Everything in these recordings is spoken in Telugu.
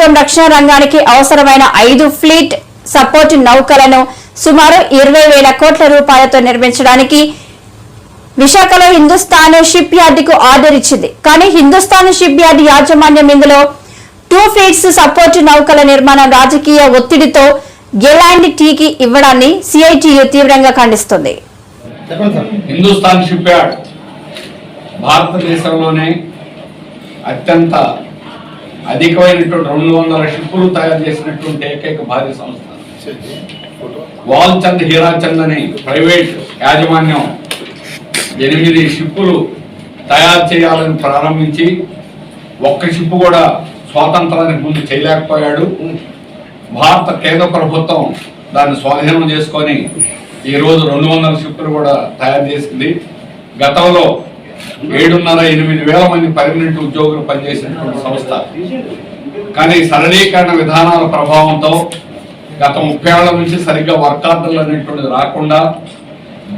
ప్రభుత్వం రక్షణ రంగానికి అవసరమైన 5 ఫ్లీట్ సపోర్ట్ నౌకలను సుమారు 20,000 కోట్ల రూపాయలతో నిర్మించడానికి విశాఖలో హిందుస్థాన్ షిప్ యార్డుకు ఆర్డర్ ఇచ్చింది. కానీ హిందుస్థాన్ షిప్ యార్డ్ యాజమాన్యం ఇందులో 2 ఫ్లీట్స్ సపోర్ట్ నౌకల నిర్మాణం రాజకీయ ఒత్తిడితో గెలాండ్ టీకి ఇవ్వడాన్ని సిఐటియు తీవ్రంగా ఖండిస్తుంది. హిందుస్థాన్ షిప్ యార్డ్ భారతదేశంలోనే అత్యంత అధికమైనటువంటి 200 షిప్పులు తయారు చేసినటువంటి ఏకైక భారీ సంస్థ. వాల్చంద్ హీరాచంద్ అని ప్రైవేట్ యాజమాన్యం 8 షిప్పులు తయారు చేయాలని ప్రారంభించి ఒక్క షిప్పు కూడా స్వాతంత్రానికి ముందు చేయలేకపోయాడు. భారత కేంద్ర ప్రభుత్వం దాన్ని స్వాధీనం చేసుకొని ఈరోజు 200 షిప్పులు కూడా తయారు చేసింది. గతంలో 7.5-8 వేల మంది పర్మనెంట్ ఉద్యోగులు పనిచేసినటువంటి సంస్థ. కానీ సరళీకరణ విధానాల ప్రభావంతో గత 30 ఏళ్ల నుంచి సరిగ్గా వర్క్ ఆర్డర్లు అనేటువంటిది రాకుండా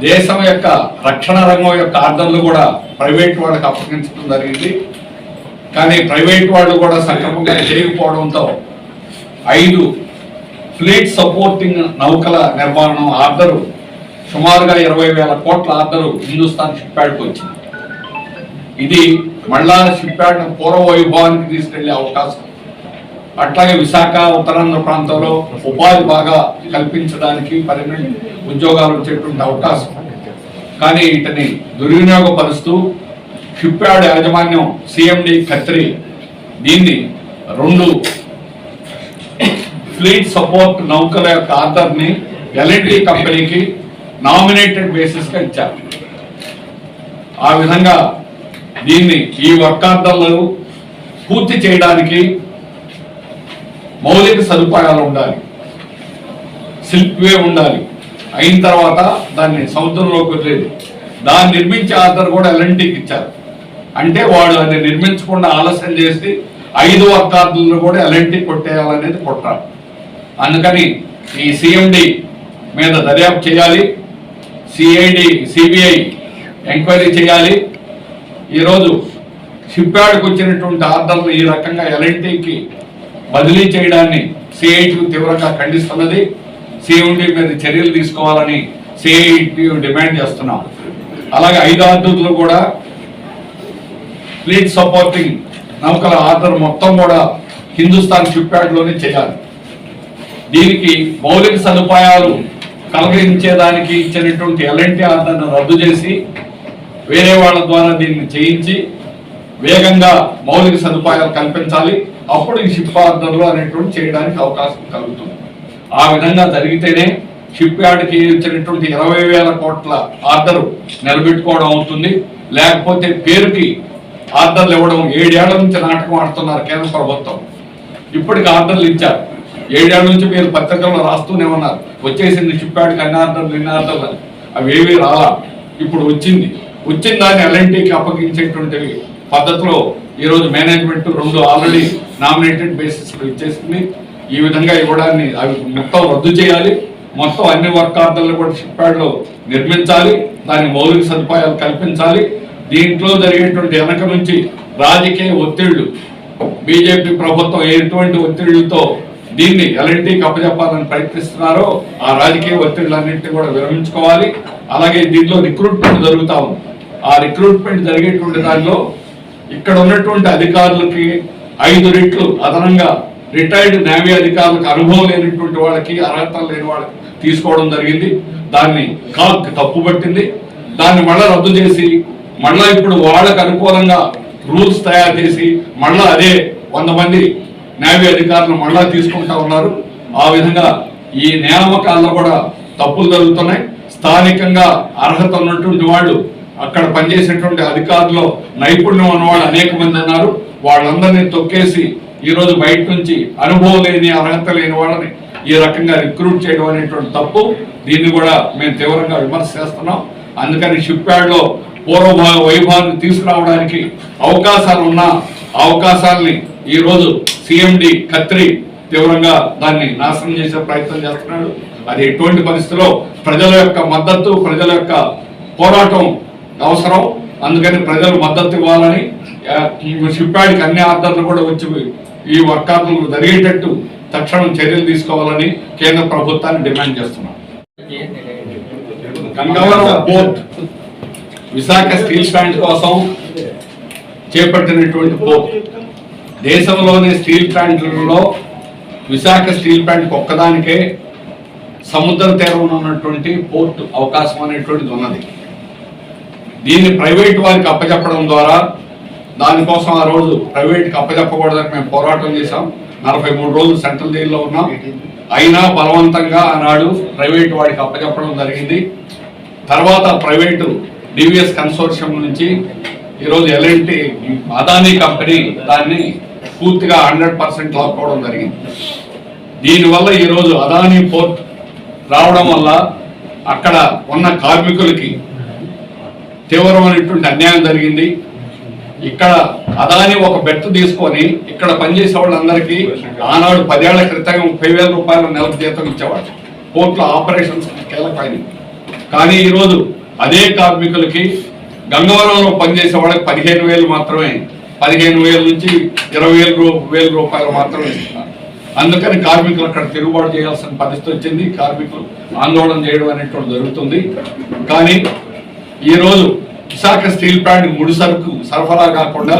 దేశం యొక్క రక్షణ రంగం యొక్క ఆర్డర్లు కూడా ప్రైవేట్ వాళ్ళకి అప్పగించడం జరిగింది. కానీ ప్రైవేట్ వాళ్ళు కూడా సక్రమంగా చేయకపోవడంతో 5 ఫ్లీట్ సపోర్టింగ్ నౌకల నిర్మాణం ఆర్డరు సుమారుగా 20,000 కోట్ల ఆర్డరు హిందుస్థాన్ షిప్ యార్డ్కి వచ్చింది. ఇది మళ్ళా షిప్ యార్డ్ పూర్వ వైభవానికి తీసుకెళ్లే అవకాశం. అట్లాగే విశాఖ ఉత్తరాంధ్ర ప్రాంతంలో ఉపాధి బాగా కల్పించడానికి పర్మనెంట్ ఉద్యోగాలు వచ్చేటువంటి అవకాశం. కానీ వీటిని దుర్వినియోగపరుస్తూ షిప్ యార్డ్ యాజమాన్యం సిఎండి ఖత్రి దీన్ని 2 ఫ్లీట్ సపోర్ట్ నౌకల యొక్క ఆర్డర్ని ఎల్ఎన్టీ కంపెనీకి నామినేటెడ్ బేసిస్గా ఇచ్చారు. ఆ విధంగా దీన్ని ఈ వర్క్ ఆర్డర్లను పూర్తి చేయడానికి మౌలిక సదుపాయాలు ఉండాలి, సిల్క్ వే ఉండాలి. అయిన తర్వాత దాన్ని సముద్రంలోకి వదిలేదు. దాన్ని నిర్మించే ఆర్డర్ కూడా ఎల్ఎన్టీకి ఇచ్చారు. అంటే వాడు అది నిర్మించకుండా ఆలస్యం చేసి 5 వర్క్ ఆర్డర్లను కూడా ఎల్ఎన్టీ కొట్టేయాలనేది కుట్ర. అందుకని ఈ సిఎండి మీద దర్యాప్తు చేయాలి, సిబిఐ ఎంక్వైరీ చేయాలి. ఈరోజు షిప్ యార్డ్కి వచ్చినటువంటి ఆర్డర్లు ఈ రకంగా ఎల్ఎన్టీకి బదిలీ చేయడాన్ని సిఐటియు తీవ్రంగా ఖండిస్తున్నది. సిఎండి మీద చర్యలు తీసుకోవాలని సిఐటియు డిమాండ్ చేస్తున్నాం. అలాగే 5 ఆర్డర్లు కూడా ఫ్లీట్ సపోర్టింగ్ నౌకల ఆర్డర్ మొత్తం కూడా హిందుస్థాన్ షిప్ యార్డ్లోనే చేయాలి. దీనికి మౌలిక సదుపాయాలు కలిగించేదానికి ఇచ్చినటువంటి ఎల్ఎన్టీ ఆర్డర్ను రద్దు చేసి వేరే వాళ్ళ ద్వారా దీన్ని చేయించి వేగంగా మౌలిక సదుపాయాలు కల్పించాలి. అప్పుడు ఈ షిప్ ఆర్డర్లు అనేటువంటి చేయడానికి అవకాశం కలుగుతుంది. ఆ విధంగా జరిగితేనే షిప్ యార్డ్కి ఇచ్చినటువంటి 20,000 కోట్ల ఆర్డర్ నిలబెట్టుకోవడం అవుతుంది. లేకపోతే పేరుకి ఆర్డర్లు ఇవ్వడం 7 ఏళ్ల నుంచి నాటకం ఆడుతున్నారు కేంద్ర ప్రభుత్వం. ఇప్పటికి ఆర్డర్లు ఇచ్చారు. 7 ఏళ్ల నుంచి మీరు పత్రికల్లో రాస్తూనే ఉన్నారు, వచ్చేసింది షిప్ యార్డ్కి అన్ని ఆర్డర్లు అని. అవి ఏవి రాలా. ఇప్పుడు వచ్చిన దాన్ని ఎల్ఎన్టీకి అప్పగించేటువంటి పద్ధతిలో ఈరోజు మేనేజ్మెంట్ 2 ఆల్రెడీ నామినేటెడ్ బేసిస్లో ఇచ్చేసింది. ఈ విధంగా ఇవ్వడాన్ని అవి మొత్తం రద్దు చేయాలి. మొత్తం అన్ని వర్క్ ఆర్డర్లు కూడా షిప్ యార్డ్లో నిర్మించాలి. దాని మౌలిక సదుపాయాలు కల్పించాలి. దీంట్లో జరిగేటువంటి వెనక నుంచి రాజకీయ ఒత్తిళ్లు, బీజేపీ ప్రభుత్వం ఎటువంటి ఒత్తిళ్లతో దీన్ని ఎల్ఎన్టీకి అప్పచెప్పాలని ప్రయత్నిస్తున్నారో ఆ రాజకీయ ఒత్తిళ్లన్నింటినీ కూడా విరమించుకోవాలి. అలాగే దీంట్లో రిక్రూట్మెంట్ జరుగుతూ ఉంది. ఆ రిక్రూట్మెంట్ జరిగేటువంటి దానిలో ఇక్కడ ఉన్నటువంటి అధికారులకి 5 రెట్లు అదనంగా రిటైర్డ్ నేవీ అధికారులకు అనుభవం లేనటువంటి వాళ్ళకి, అర్హత లేని వాళ్ళకి తీసుకోవడం జరిగింది. దాన్ని కాక్ తప్పుపట్టింది. దాన్ని మళ్ళా రద్దు చేసి మళ్ళా ఇప్పుడు వాళ్ళకు అనుకూలంగా రూల్స్ తయారు చేసి మళ్ళా అదే 100 మంది నేవీ అధికారులు మళ్ళా తీసుకుంటా ఉన్నారు. ఆ విధంగా ఈ నియామకాల్లో కూడా తప్పులు జరుగుతున్నాయి. స్థానికంగా అర్హత ఉన్నటువంటి వాళ్ళు, అక్కడ పనిచేసేటువంటి అధికారులు నైపుణ్యం ఉన్నవాళ్ళు అనేక మంది ఉన్నారు. వాళ్ళందరినీ తొక్కేసి ఈరోజు బయట నుంచి అనుభవం లేని, అర్హత లేని వాళ్ళని ఈ రకంగా రిక్రూట్ చేయడం అనేటువంటి తప్పు. దీన్ని కూడా మేము తీవ్రంగా విమర్శ చేస్తున్నాం. అందుకని షిప్ యార్డ్లో పూర్వ వైభవాన్ని తీసుకురావడానికి అవకాశాలు ఉన్న అవకాశాలని ఈరోజు సిఎండి ఖత్రి తీవ్రంగా దాన్ని నాశనం చేసే ప్రయత్నం చేస్తున్నాడు. అది ఎటువంటి పరిస్థితిలో ప్రజల యొక్క మద్దతు, ప్రజల యొక్క పోరాటం అవసరం. అందుకని ప్రజలు మద్దతు ఇవ్వాలని షిప్ యార్డ్కి అన్ని ఆర్డర్లు కూడా వచ్చి ఈ వర్కాలను జరిగేటట్టు తక్షణం చర్యలు తీసుకోవాలని కేంద్ర ప్రభుత్వాన్ని డిమాండ్ చేస్తున్నాం. Gangavaram port Visakha steel plant కోసం చేపట్టినటువంటి పోర్ట్. దేశంలోని స్టీల్ ప్లాంట్లలో విశాఖ స్టీల్ ప్లాంట్ ఒక్కదానికే సముద్ర తీరం ఉన్నటువంటి పోర్ట్ అవకాశం అనేటువంటిది ఉన్నది. దీన్ని ప్రైవేట్ వారికి అప్పచెప్పడం ద్వారా, దానికోసం ఆ రోజు ప్రైవేట్కి అప్పచెప్పకూడదని మేము పోరాటం చేశాం. 43 రోజులు సెంట్రల్ జైల్లో ఉన్నాం. అయినా బలవంతంగా ఆనాడు ప్రైవేట్ వాడికి అప్పచెప్పడం జరిగింది. తర్వాత ప్రైవేటు డివిఎస్ కన్సోర్షియం నుంచి ఈరోజు ఎల్ఎన్టీ అదానీ కంపెనీ దాన్ని పూర్తిగా 100% లాక్కోవడం జరిగింది. దీనివల్ల ఈరోజు అదానీ పోర్ట్ రావడం వల్ల అక్కడ ఉన్న కార్మికులకి తీవ్రమైనటువంటి అన్యాయం జరిగింది. ఇక్కడ అదాని ఒక బెట్ తీసుకొని ఇక్కడ పనిచేసే వాళ్ళందరికీ ఆనాడు 10 ఏళ్ల క్రితం 30,000 రూపాయల నెలకు జీతం ఇచ్చేవాడు. పోర్టులో ఆపరేషన్స్ కీలకమైనవి. కానీ ఈరోజు అదే కార్మికులకి గంగవరంలో పనిచేసే వాళ్ళకి 15,000 మాత్రమే, 15,000 నుంచి 20,000 రూపాయలు మాత్రమే ఇస్తున్నారు. అందుకని కార్మికులు అక్కడ తిరుగుబాటు చేయాల్సిన పరిస్థితి వచ్చింది. కార్మికులు ఆందోళన చేయడం అనేటువంటి జరుగుతుంది. కానీ ఈరోజు విశాఖ స్టీల్ ప్లాంట్ ముడి సరుకు సరఫరా కాకుండా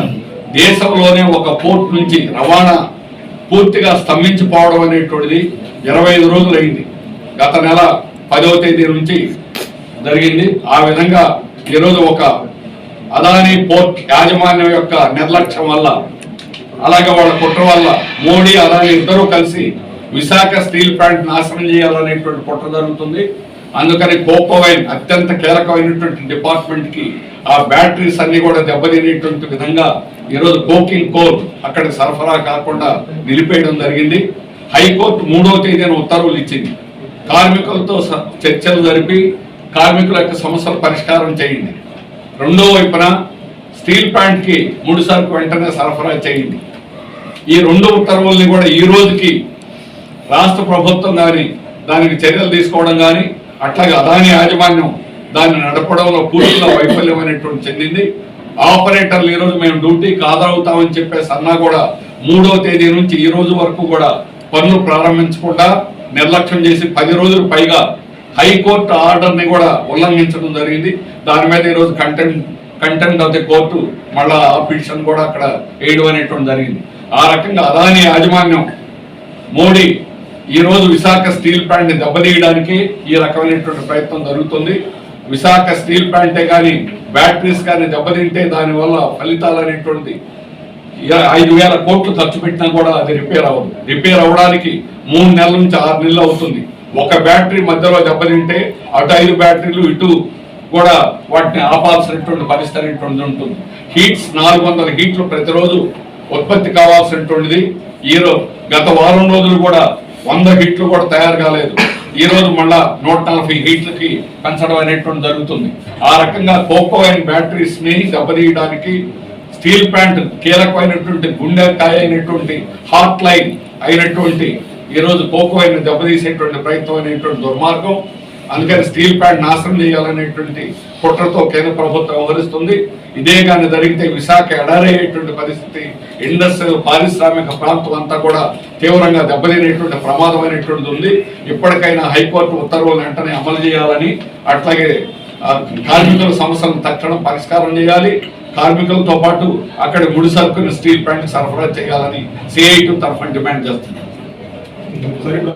దేశంలోనే ఒక పోర్ట్ నుంచి రవాణా పూర్తిగా స్తంభించిపోవడం అనేటువంటిది 25 రోజులు అయింది. గత నెల 10వ తేదీ నుంచి జరిగింది. ఆ విధంగా ఈరోజు ఒక అదానీ పోర్ట్ యాజమాన్యం యొక్క నిర్లక్ష్యం వల్ల, అలాగే వాళ్ళ కుట్ర వల్ల మోడీ అదానీ ఇద్దరూ కలిసి విశాఖ స్టీల్ ప్లాంట్ నాశనం చేయాలనేటువంటి కుట్ర జరుగుతుంది. అందుకని కోకోవైన్ అత్యంత కీలకమైనటువంటి డిపార్ట్మెంట్ కి ఆ బ్యాటరీస్ అన్ని కూడా దెబ్బతినేటువంటి విధంగా ఈరోజు కోకింగ్ కోల్ అక్కడికి సరఫరా కాకుండా నిలిపేయడం జరిగింది. హైకోర్టు 3వ తేదీన ఉత్తర్వులు ఇచ్చింది. కార్మికులతో చర్చలు జరిపి కార్మికుల యొక్క సమస్యల పరిష్కారం చేయండి. రెండో వైపున స్టీల్ ప్లాంట్ కి ముడి సరుకు వెంటనే సరఫరా చేయండి. ఈ 2 ఉత్తర్వుల్ని కూడా ఈ రోజుకి రాష్ట్ర ప్రభుత్వం కానీ దానికి చర్యలు తీసుకోవడం కానీ, అట్లాగే అదానీ యాజమాన్యం దాన్ని నడపడంలో పూర్తిగా వైఫల్యమైనటువంటి చెందింది. ఆపరేటర్లు ఈరోజు మేము డ్యూటీకి హాజరవుతామని చెప్పేసి అన్నా కూడా 3వ తేదీ నుంచి ఈ రోజు వరకు కూడా పనులు ప్రారంభించకుండా నిర్లక్ష్యం చేసి 10 రోజులు పైగా హైకోర్టు ఆర్డర్ని కూడా ఉల్లంఘించడం జరిగింది. దాని మీద ఈరోజు కంటెంప్ట్ ఆఫ్ ది కోర్టు మళ్ళా ఆ పిటిషన్ కూడా అక్కడ వేయడం అనేటువంటి జరిగింది. ఆ రకంగా అదానీ యాజమాన్యం మోడీ ఈరోజు విశాఖ స్టీల్ ప్లాంట్ ని దెబ్బతీయడానికి ఈ రకమైనటువంటి ప్రయత్నం జరుగుతుంది. విశాఖ స్టీల్ ప్లాంటే కానీ బ్యాటరీస్ కానీ దెబ్బతింటే దానివల్ల ఫలితాలు అనేటువంటి 5,000 కోట్లు ఖర్చు పెట్టినా కూడా అది రిపేర్ అవ్వదు. రిపేర్ అవ్వడానికి 3 నెలల నుంచి 6 నెలలు అవుతుంది. ఒక బ్యాటరీ మధ్యలో దెబ్బతింటే అటు 5 బ్యాటరీలు ఇటు కూడా వాటిని ఆపాల్సినటువంటి పరిస్థితి అనేటువంటిది ఉంటుంది. హీట్స్ 400 హీట్లు ప్రతిరోజు ఉత్పత్తి కావాల్సినటువంటిది గత వారం రోజులు కూడా 100 హీట్లు కూడా తయారు కాలేదు. ఈ రోజు మళ్ళా 140 హీట్లకి పెంచడం అనేటువంటి జరుగుతుంది. ఆ రకంగా కోకోవైన్ బ్యాటరీస్ ని దెబ్బతీయడానికి స్టీల్ ప్లాంట్ కీలకమైనటువంటి గుండెకాయ అయినటువంటి హాట్ లైన్ అయినటువంటి ఈరోజు కోకోవైన్ దెబ్బతీసేటువంటి ప్రయత్నం అనేటువంటి దుర్మార్గం. అందుకని స్టీల్ ప్లాంట్ నాశనం చేయాలనేటువంటి కుట్రతో కేంద్ర ప్రభుత్వం వ్యవహరిస్తుంది. ఇదే కానీ జరిగితే విశాఖ ఎడారయ్యేటువంటి పరిస్థితి, ఇండస్ట్రియల్ పారిశ్రామిక ప్రాంతం అంతా కూడా తీవ్రంగా దెబ్బతినేటువంటి ప్రమాదమైనటువంటిది ఉంది. ఇప్పటికైనా హైకోర్టు ఉత్తర్వులు వెంటనే అమలు చేయాలని, అట్లాగే కార్మికుల సమస్యలను తక్షణం పరిష్కారం చేయాలి. కార్మికులతో పాటు అక్కడ ముడి సరుకుని స్టీల్ ప్లాంట్ సరఫరా చేయాలని CIT తరఫున డిమాండ్ చేస్తుంది.